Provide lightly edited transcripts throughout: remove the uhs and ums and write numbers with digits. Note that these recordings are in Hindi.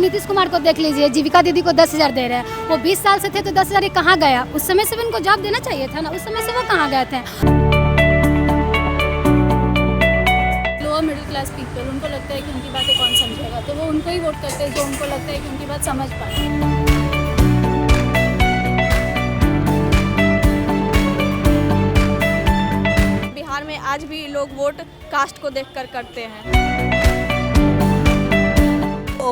नीतीश कुमार को देख लीजिए, जीविका दीदी को 10,000 दे रहे हैं। वो 20 साल से थे तो 10,000 ये कहाँ गया? उस समय से भी उनको जॉब देना चाहिए था ना, उस समय से वो कहाँ गए थे? लोअर मिडिल क्लास पीपल, उनको लगता है कि उनकी बातें कौन समझेगा, तो वो उनको ही वोट करते हैं जो उनको लगता है कि उनकी बात समझ पाए। बिहार में आज भी लोग वोट कास्ट को देखकर करते हैं।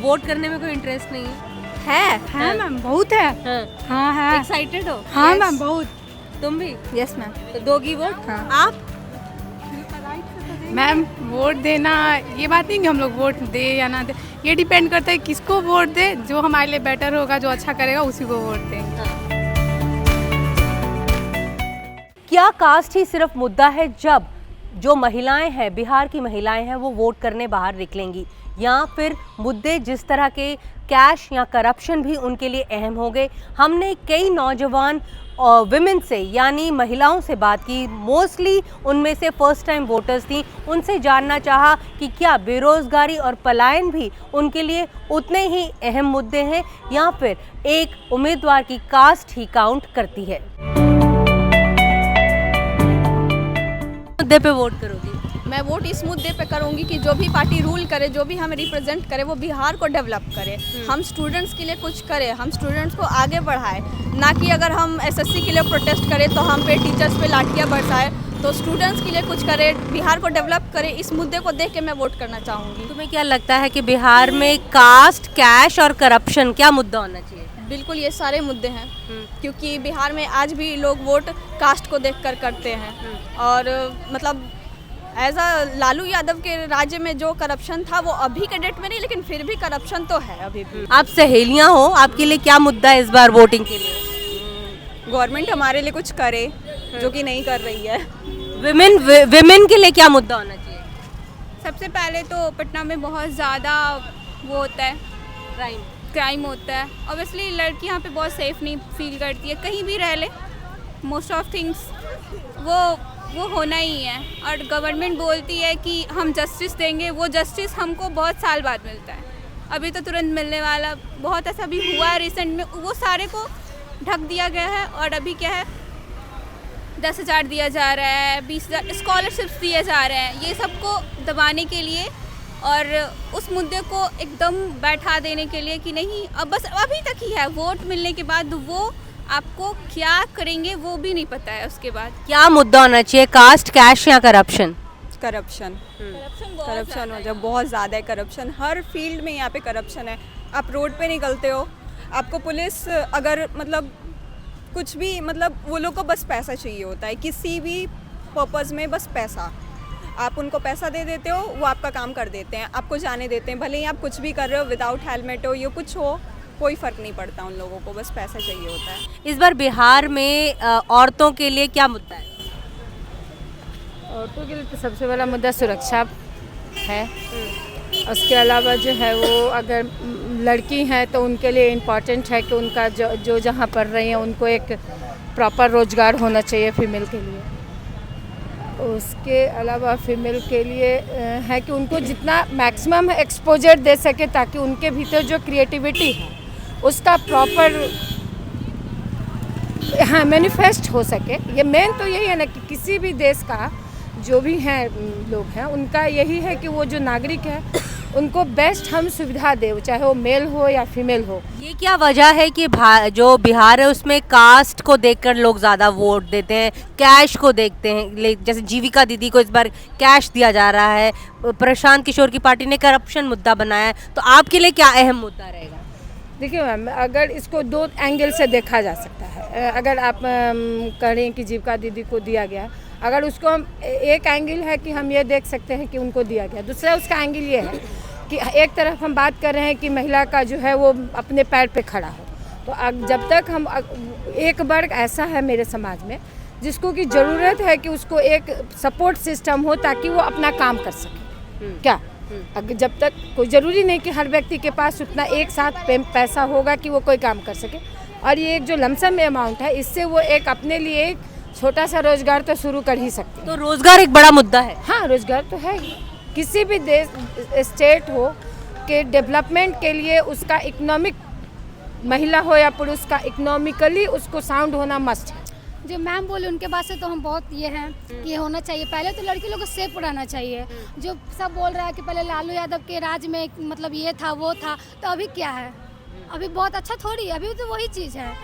वोट करने में कोई इंटरेस्ट नहीं है? है मैम, बहुत है। हाँ है। एक्साइटेड हो? हाँ मैम, बहुत। तुम भी? Yes ma'am. तो दोगी वोट? हाँ। आप? मैम वोट देना ये बात नहीं कि हम लोग वोट दे या ना दे, ये डिपेंड करता है किसको वोट दे। जो हमारे लिए बेटर होगा, जो अच्छा करेगा, उसी को वोट देंगे। क्या कास्ट ही सिर्फ मुद्दा है जब जो महिलाएं हैं, बिहार की महिलाएं हैं, वो वोट करने बाहर निकलेंगी, या फिर मुद्दे जिस तरह के कैश या करप्शन भी उनके लिए अहम हो गए? हमने कई नौजवान विमेन से यानी महिलाओं से बात की, मोस्टली उनमें से फर्स्ट टाइम वोटर्स थी। उनसे जानना चाहा कि क्या बेरोज़गारी और पलायन भी उनके लिए उतने ही अहम मुद्दे हैं, या फिर एक उम्मीदवार की कास्ट ही काउंट करती है। मुद्दे पे वोट करोगी? मैं वोट इस मुद्दे पे करूंगी कि जो भी पार्टी रूल करे, जो भी हमें रिप्रेजेंट करे, वो बिहार को डेवलप करे। हम स्टूडेंट्स के लिए कुछ करें, हम स्टूडेंट्स को आगे बढ़ाए, ना कि अगर हम एसएससी के लिए प्रोटेस्ट करें तो हम पे टीचर्स पे लाठियाँ बरसाएं। तो स्टूडेंट्स के लिए कुछ करें, बिहार को डेवलप करें। इस मुद्दे को देख के मैं वोट करना चाहूँगी। तुम्हें क्या लगता है कि बिहार में कास्ट, कैश और करप्शन क्या मुद्दा होना चाहिए? बिल्कुल, ये सारे मुद्दे हैं, क्योंकि बिहार में आज भी लोग वोट कास्ट को देखकर करते हैं। और मतलब एज अ लालू यादव के राज्य में जो करप्शन था वो अभी के डेट में नहीं, लेकिन फिर भी करप्शन तो है अभी भी। आप सहेलियां हो, आपके लिए क्या मुद्दा है इस बार वोटिंग के लिए? गवर्नमेंट हमारे लिए कुछ करे, जो कि नहीं कर रही है। विमेन के लिए क्या मुद्दा होना चाहिए? सबसे पहले तो पटना में बहुत ज़्यादा वो होता है, क्राइम होता है। ऑब्वियसली लड़की यहाँ पे बहुत सेफ नहीं फील करती है, कहीं भी रह ले। मोस्ट ऑफ थिंग्स वो होना ही है। और गवर्नमेंट बोलती है कि हम जस्टिस देंगे, वो जस्टिस हमको बहुत साल बाद मिलता है, अभी तो तुरंत मिलने वाला। बहुत ऐसा भी हुआ है रिसेंट में, वो सारे को ढक दिया गया है। और अभी क्या है, 10,000 दिया जा रहा है, 20,000 स्कॉलरशिप्स दिए जा रहे हैं, ये सबको दबाने के लिए और उस मुद्दे को एकदम बैठा देने के लिए कि नहीं, अब बस अभी तक ही है। वोट मिलने के बाद वो आपको क्या करेंगे वो भी नहीं पता है। उसके बाद क्या मुद्दा होना चाहिए, कास्ट, कैश या करप्शन? करप्शन हो जाए, बहुत ज़्यादा है करप्शन। हर फील्ड में यहाँ पे करप्शन है। आप रोड पे निकलते हो, आपको पुलिस अगर मतलब कुछ भी, मतलब वो लोग को बस पैसा चाहिए होता है, किसी भी पर्पज़ में बस पैसा। आप उनको पैसा दे देते हो, वो आपका काम कर देते हैं, आपको जाने देते हैं। भले ही आप कुछ भी कर रहे हो, विदाउट हेलमेट हो, ये कुछ हो, कोई फ़र्क नहीं पड़ता उन लोगों को, बस पैसा चाहिए होता है। इस बार बिहार में औरतों के लिए क्या मुद्दा है? औरतों के लिए तो सबसे बड़ा मुद्दा सुरक्षा है। उसके अलावा जो है वो अगर लड़की हैं तो उनके लिए इम्पॉर्टेंट है कि उनका जो जहाँ पढ़ रही हैं उनको एक प्रॉपर रोज़गार होना चाहिए फीमेल के लिए। उसके अलावा फीमेल के लिए है कि उनको जितना मैक्सिमम एक्सपोजर दे सके, ताकि उनके भीतर जो क्रिएटिविटी है उसका प्रॉपर मैनिफेस्ट हो सके। ये मेन तो यही है ना कि किसी भी देश का जो भी हैं लोग हैं, उनका यही है कि वो जो नागरिक है उनको बेस्ट हम सुविधा दे, चाहे वो मेल हो या फीमेल हो। ये क्या वजह है कि जो बिहार है उसमें कास्ट को देखकर लोग ज़्यादा वोट देते हैं, कैश को देखते हैं? जैसे जीविका दीदी को इस बार कैश दिया जा रहा है, प्रशांत किशोर की पार्टी ने करप्शन मुद्दा बनाया है, तो आपके लिए क्या अहम मुद्दा रहेगा? देखिए मैम, अगर इसको दो एंगल से देखा जा सकता है। अगर आप कह रही हैं कि जीविका दीदी को दिया गया, अगर उसको हम एक एंगल है कि हम ये देख सकते हैं कि उनको दिया गया, दूसरा उसका एंगल ये है कि एक तरफ हम बात कर रहे हैं कि महिला का जो है वो अपने पैर पे खड़ा हो। तो जब तक हम एक वर्ग ऐसा है मेरे समाज में जिसको कि ज़रूरत है कि उसको एक सपोर्ट सिस्टम हो ताकि वो अपना काम कर सके। क्या अगर जब तक कोई ज़रूरी नहीं कि हर व्यक्ति के पास उतना एक साथ पैसा होगा कि वो कोई काम कर सके, और ये एक जो लमसम अमाउंट है इससे वो एक अपने लिए एक छोटा सा रोजगार तो शुरू कर ही सकते हैं। तो रोजगार एक बड़ा मुद्दा है। हाँ, रोजगार तो है ही। किसी भी देश स्टेट हो, के डेवलपमेंट के लिए उसका इकोनॉमिक, महिला हो या पुरुष का इकोनॉमिकली उसको साउंड होना मस्ट है। जो मैम बोले उनके बात से तो हम बहुत ये हैं कि ये होना चाहिए। पहले तो लड़की लोग को सेफ रहना चाहिए। जो सब बोल रहा है कि पहले लालू यादव के राज में मतलब ये था वो था, तो अभी क्या है? अभी बहुत अच्छा थोड़ी है, अभी तो वही चीज़ है।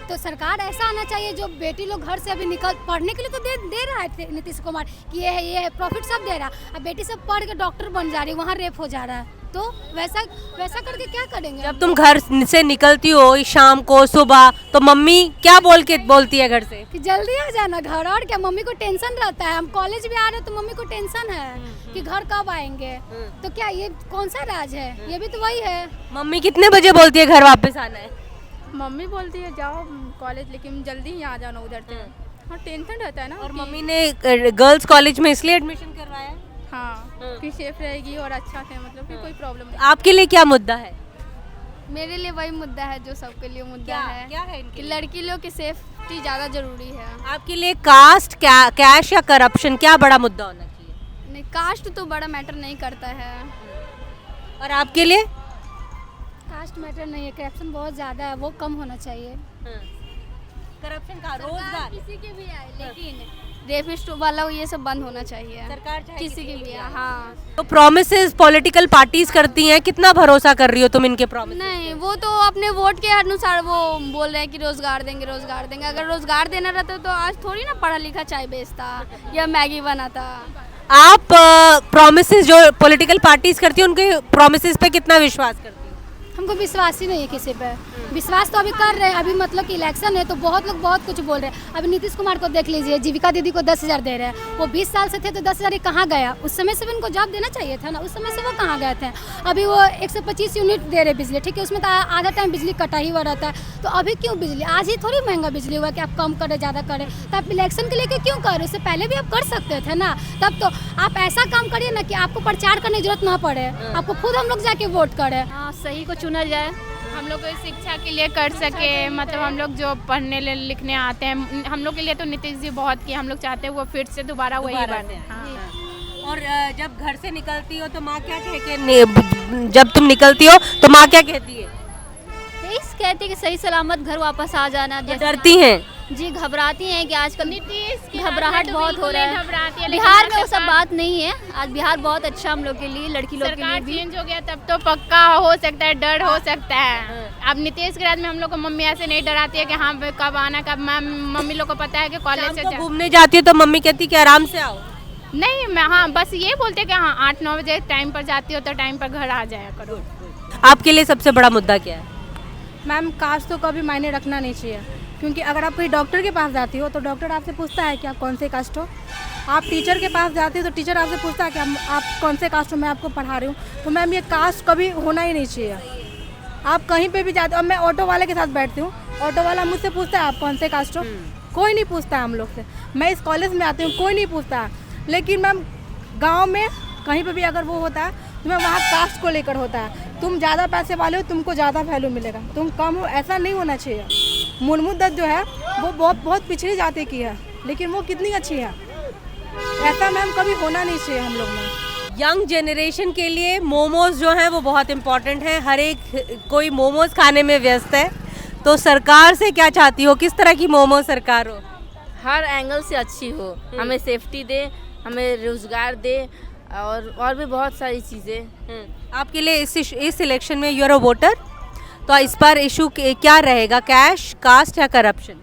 तो सरकार ऐसा आना चाहिए जो बेटी लोग घर से अभी निकल पढ़ने के लिए तो दे रहा है नीतीश कुमार कि ये है प्रॉफिट सब दे रहा है। अब बेटी सब पढ़ के डॉक्टर बन जा रही है, वहाँ रेप हो जा रहा है, तो वैसा करके क्या करेंगे? जब तुम घर से निकलती हो शाम को सुबह, तो मम्मी क्या बोलती है घर से? कि जल्दी आ जाना घर, और क्या। मम्मी को टेंशन रहता है, हम कॉलेज भी आ रहे हैं तो मम्मी को टेंशन है कि घर कब आएंगे। तो क्या ये कौन सा राज है? ये भी तो वही है। मम्मी कितने बजे बोलती है घर वापस आना है? मम्मी बोलती है जाओ कॉलेज, लेकिन जल्दी ही आ जाना उधर से। हाँ, टेंशन रहता है ना। और मम्मी ने गर्ल्स कॉलेज में इसलिए एडमिशन करवाया है? हाँ, कि सेफ रहेगी और अच्छा से, मतलब कि कोई प्रॉब्लम नहीं। आपके लिए क्या मुद्दा है? मेरे लिए वही मुद्दा है जो सबके लिए मुद्दा है क्या है इनके कि लिए? लड़की लोग की सेफ्टी ज़्यादा जरूरी है। आपके लिए कास्ट, कैश या करप्शन, क्या बड़ा मुद्दा होना चाहिए? नहीं, कास्ट तो बड़ा मैटर नहीं करता है। और आपके लिए? कास्ट मैटर नहीं है, करप्शन बहुत ज़्यादा है, वो कम होना चाहिए। करप्शन का रोजगार किसी के भी आए, लेकिन रेपिस्ट वाला ये सब बंद होना चाहिए। सरकार चाहे किसी के भी आए। हाँ, तो प्रॉमिसेस पॉलिटिकल पार्टीज करती हैं, कितना भरोसा कर रही हो तुम इनके प्रॉमिस? नहीं, वो तो अपने वोट के अनुसार वो बोल रहे हैं कि रोजगार देंगे रोजगार देंगे। अगर रोजगार देना रहता तो आज थोड़ी ना पढ़ा लिखा चाय बेचता या मैगी बनाता। आप प्रॉमिसेस जो पॉलिटिकल पार्टीज करती हैं उनके प्रॉमिसेस पे कितना विश्वास करती हैं? हमको विश्वास ही नहीं है किसी पे। विश्वास तो अभी कर रहे हैं, अभी मतलब कि इलेक्शन है तो बहुत लोग बहुत कुछ बोल रहे हैं। अभी नीतीश कुमार को देख लीजिए, जीविका दीदी को 10,000 दे रहे हैं। वो 20 साल से थे तो 10,000 कहाँ गया? उस समय से भी उनको जॉब देना चाहिए था ना, उस समय से वो कहाँ गए थे? अभी वो 125 यूनिट दे रहे बिजली, ठीक है, उसमें तो आधा टाइम बिजली कटा ही हुआ रहता है। तो अभी क्यों बिजली? आज ही थोड़ी महंगा बिजली हुआ कि आप कम करें ज़्यादा करें। तो आप इलेक्शन के लेके क्यों कर? उससे पहले भी आप कर सकते थे ना। तब तो आप ऐसा काम करिए ना कि आपको प्रचार करने की जरूरत ना पड़े, आपको खुद हम लोग जाके वोट करें। हाँ, सही को चुना जाए। हम लोग शिक्षा के लिए कर सके, मतलब हम लोग जो पढ़ने लिखने आते हैं, हम लोग के लिए तो नीतीश जी बहुत किए। हम लोग चाहते हैं वो फिर से दोबारा वही बने। हाँ। और जब घर से निकलती हो तो माँ क्या कहती? जब तुम निकलती हो तो माँ क्या कहती है? यही कहती है कि सही सलामत घर वापस आ जाना। डरती हैं? जी, घबराती हैं कि आजकल नीतीश घबराहट बहुत हो रहा घबराती है। है, बिहार में वो सब बात नहीं है। आज बिहार बहुत अच्छा हम लोग के लिए, लड़की लोग के लिए सरकार भी। चेंज हो गया तब तो पक्का हो सकता है, डर हो सकता है। अब नीतीश के राज में हम लोग को मम्मी ऐसे नहीं डराती है कि हाँ कब आना कब। मम्मी लोग को पता है कि कॉलेज से घूमने जाती हो तो मम्मी कहती कि आराम से आओ? नहीं, मैं हाँ बस ये बोलते कि हाँ 8-9 बजे टाइम पर जाती हो तो टाइम पर घर आ जाया करो। आपके लिए सबसे बड़ा मुद्दा क्या है? मैम, कास्ट तो कभी मायने रखना नहीं चाहिए, क्योंकि अगर आप कोई डॉक्टर के पास जाती हो तो डॉक्टर आपसे पूछता है कि आप कौन से कास्ट हो। आप टीचर के पास जाते हो तो टीचर आपसे पूछता है कि आप कौन से कास्ट हो, मैं आपको पढ़ा रही हूँ। तो मैम, ये कास्ट कभी होना ही नहीं चाहिए। आप कहीं पे भी जाते हो, अब मैं ऑटो वाले के साथ बैठती हूँ, ऑटो वाला मुझसे पूछता है आप कौन से कास्ट हो, कोई नहीं पूछता है हम लोग से। मैं इस कॉलेज में आती हूँ, कोई नहीं पूछता। लेकिन मैम, गाँव में कहीं पर भी अगर वो होता है तो मैं वहाँ कास्ट को लेकर होता है। तुम ज़्यादा पैसे वाले हो, तुमको ज़्यादा वैल्यू मिलेगा, तुम कम हो, ऐसा नहीं होना चाहिए। मुर्मुद्दत जो है वो बहुत पिछड़ी जाति की है, लेकिन वो कितनी अच्छी है। ऐसा मैम कभी होना नहीं चाहिए हम लोग में। यंग जनरेशन के लिए मोमोज जो हैं वो बहुत इम्पोर्टेंट है। हर एक कोई मोमोज खाने में व्यस्त है, तो सरकार से क्या चाहती हो? किस तरह की मोमोज सरकार हो? हर एंगल से अच्छी हो, हमें सेफ्टी दे, हमें रोजगार दे, और भी बहुत सारी चीज़ें। आपके लिए इस इलेक्शन में यूर अ वोटर, तो इस पर इशू क्या रहेगा? कैश, कास्ट या करप्शन?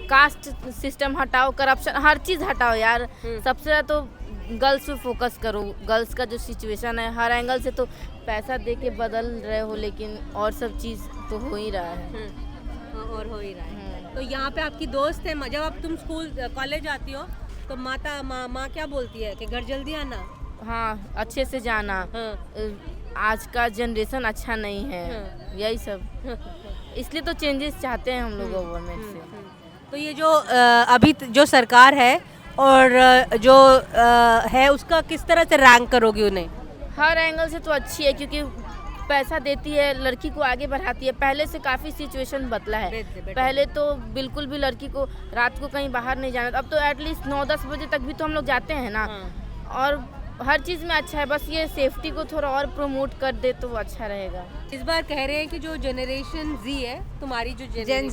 कास्ट सिस्टम हटाओ, करप्शन, हर चीज़ हटाओ यार। सबसे ज़्यादा तो गर्ल्स पे फोकस करो। गर्ल्स का जो सिचुएशन है हर एंगल से, तो पैसा दे के बदल रहे हो, लेकिन और सब चीज़ तो हो ही रहा है। और हो ही रहा है। तो यहाँ पे आपकी दोस्त है, जब आप तुम स्कूल कॉलेज आती हो तो माँ क्या बोलती है कि घर जल्दी आना? हाँ, अच्छे से जाना। आज का जनरेशन अच्छा नहीं है, यही सब। इसलिए तो चेंजेस चाहते हैं हम लोग गवर्नमेंट से। तो ये जो अभी जो सरकार है और जो है उसका किस तरह से रैंक करोगी उन्हें? हर एंगल से तो अच्छी है, क्योंकि पैसा देती है, लड़की को आगे बढ़ाती है। पहले से काफ़ी सिचुएशन बदला है। पहले तो बिल्कुल भी लड़की को रात को कहीं बाहर नहीं जाना, अब तो एटलीस्ट 9-10 बजे तक भी तो हम लोग जाते हैं ना। और हर चीज़ में अच्छा है, बस ये सेफ्टी को थोड़ा और प्रमोट कर दे तो वो अच्छा रहेगा। इस बार कह रहे हैं कि जो जनरेशन जी है, तुम्हारी जो जेन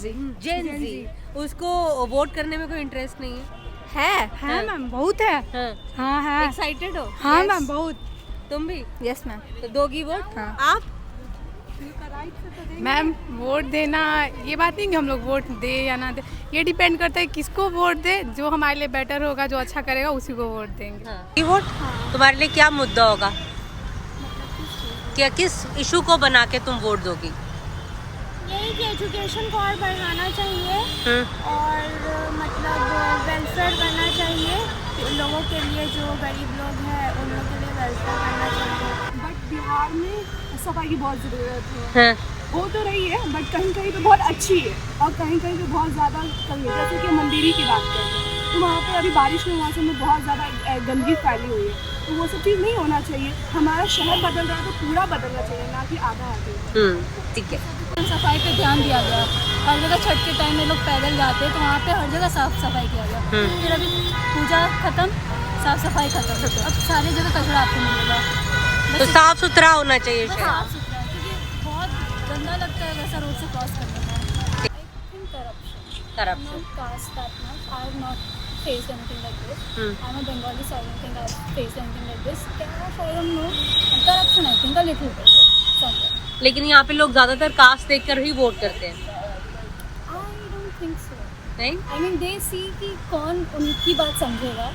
जी, उसको वोट करने में कोई इंटरेस्ट नहीं है मैम बहुत है। हाँ है। एक्साइटेड हो? हाँ मैम बहुत। तुम भी? Yes ma'am. तो दोगी वोट? हाँ। आप? मैम वोट देना ये बात नहीं कि हम लोग वोट दे या ना दे, ये डिपेंड करता है किसको वोट दे, जो हमारे लिए बेटर होगा, जो अच्छा करेगा उसी को वोट देंगे। ये वोट तुम्हारे लिए क्या मुद्दा होगा? क्या किस इशू को बना के तुम वोट दोगी? यही कि एजुकेशन को और बढ़ाना चाहिए और मतलब वेलफेयर करना चाहिए लोगों के लिए, जो गरीब लोग हैं उन लोगों के लिए वेलफेयर करना चाहिए। बट बिहार में सफाई की बहुत ज़रूरत है। हाँ। हो तो रही है बट कहीं कहीं पे बहुत अच्छी है और कहीं कहीं पे बहुत ज़्यादा कमी है। जैसे कि मंदिरी की बात करें तो वहाँ पे अभी बारिश के मौसम में बहुत ज़्यादा गंदगी फैली हुई है, तो वो सब चीज़ नहीं होना चाहिए। हमारा शहर बदल रहा है तो पूरा बदलना चाहिए, ना कि आधा आधे। ठीक है। सफाई पे ध्यान दिया गया, हर जगह छठ के टाइम में लोग पैदल जाते हैं तो वहाँ पे हर जगह साफ सफाई किया गया। फिर अभी पूजा खत्म, साफ सफाई खत्म, अब सारी जगह कचरा आपको मिलेगा। तो साफ सुथरा होना चाहिए शहर। साफ सुथरा, क्योंकि बहुत गंदा लगता है वैसा रोड से क्रॉस करने में। I think corruption, not caste that much. I have not faced anything like this. I'm a Bengali, so I don't think I've faced anything like this. Cash, I don't know. Corruption, I think a little bit somewhere. लेकिन यहाँ पे लोग ज्यादातर कास्ट देखकर ही वोट करते हैं। I don't think so. नहीं? I mean, they see कि कौन उनकी बात समझेगा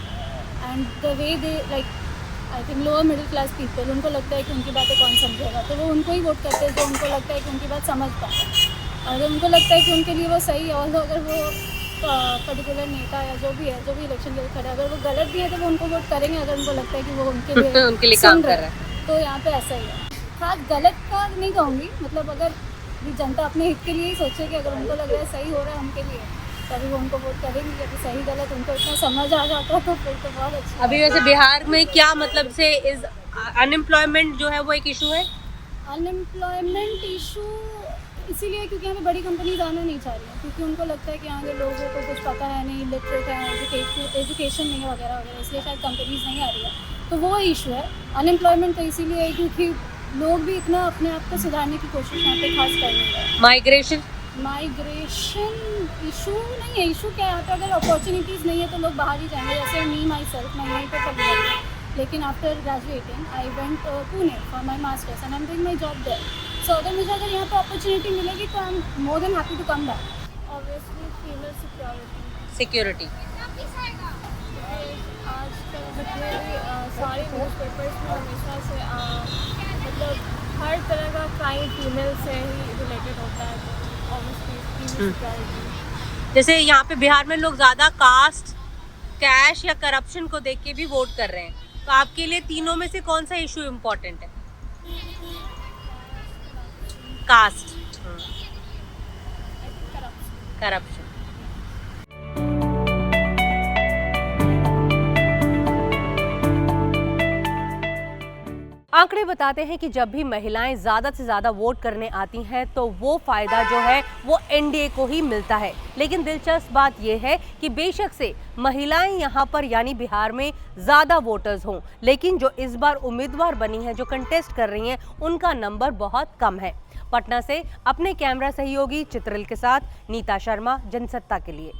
and the way they like, I think lower middle class people, उनको लगता है कि उनकी बातें कौन समझेगा, तो वो उनको ही वोट करते हैं जो उनको लगता है कि उनकी बात समझ पाए। अगर उनको लगता है कि उनके लिए वो सही है, और अगर वो पर्टिकुलर नेता या जो भी है, जो भी इलेक्शन के लिए खड़ा है, अगर वो गलत भी है तो वो उनको वोट करेंगे अगर उनको लगता है कि वो उनके लिए उनके लिए काम कर रहा है। तो यहाँ पे ऐसा ही है। हाँ, गलत का नहीं कहूँगी, मतलब अगर जनता अपने हित के लिए ही सोचे कि अगर उनको लग रहा है सही हो रहा है उनके लिए, तभी वो उनको वोट करेंगे। यदि सही गलत उनको इतना समझ आ जाता तो फिर तो बहुत अच्छा। अभी वैसे बिहार में क्या मतलब से इस अनएम्प्लॉयमेंट जो है वो एक इशू है? अनएम्प्लॉयमेंट इशू इसीलिए क्योंकि यहाँ पे बड़ी कंपनीज आना नहीं चाह रही हैं, क्योंकि उनको लगता है कि यहाँ के लोगों को कुछ पता है नहीं, लिटरेट है, एजुकेशन नहीं है वगैरह वगैरह, इसलिए शायद कंपनीज नहीं आ रही है। तो वो इशू है। अनएम्प्लॉयमेंट तो इसीलिए है क्योंकि लोग भी इतना अपने आप को सुधारने की कोशिश यहाँ पे खास कर रहे हैं। माइग्रेशन इशू नहीं है। इशू क्या है, यहाँ पे अगर अपॉर्चुनिटीज़ नहीं है तो लोग बाहर ही जाएंगे। जैसे मी माई सेल्फ, मैं यहीं पर पढ़ रही हूँ, लेकिन after graduating I went Pune for my masters and I am doing my job there. So अगर मुझे अगर यहाँ पे अपॉर्चुनिटी मिलेगी तो I am more than happy to come back. Obviously female security. आजकल मतलब सारे न्यूज़पेपर्स में हमेशा से मतलब हर तरह का क्राइम फीमेल से ही रिलेटेड होता है, तो ऑब्वियसली फीमेल सिक्योरिटी। जैसे यहाँ पे बिहार में लोग ज्यादा कास्ट, कैश या करप्शन को देख के भी वोट कर रहे हैं, तो आपके लिए तीनों में से कौन सा इशू इम्पोर्टेंट है? Caste, corruption. आंकड़े बताते हैं कि जब भी महिलाएं ज़्यादा से ज़्यादा वोट करने आती हैं तो वो फ़ायदा जो है वो एनडीए को ही मिलता है। लेकिन दिलचस्प बात यह है कि बेशक से महिलाएं यहाँ पर यानी बिहार में ज़्यादा वोटर्स हों, लेकिन जो इस बार उम्मीदवार बनी हैं, जो कंटेस्ट कर रही हैं, उनका नंबर बहुत कम है। पटना से अपने कैमरा सहयोगी चित्रल के साथ नीता शर्मा, जनसत्ता के लिए।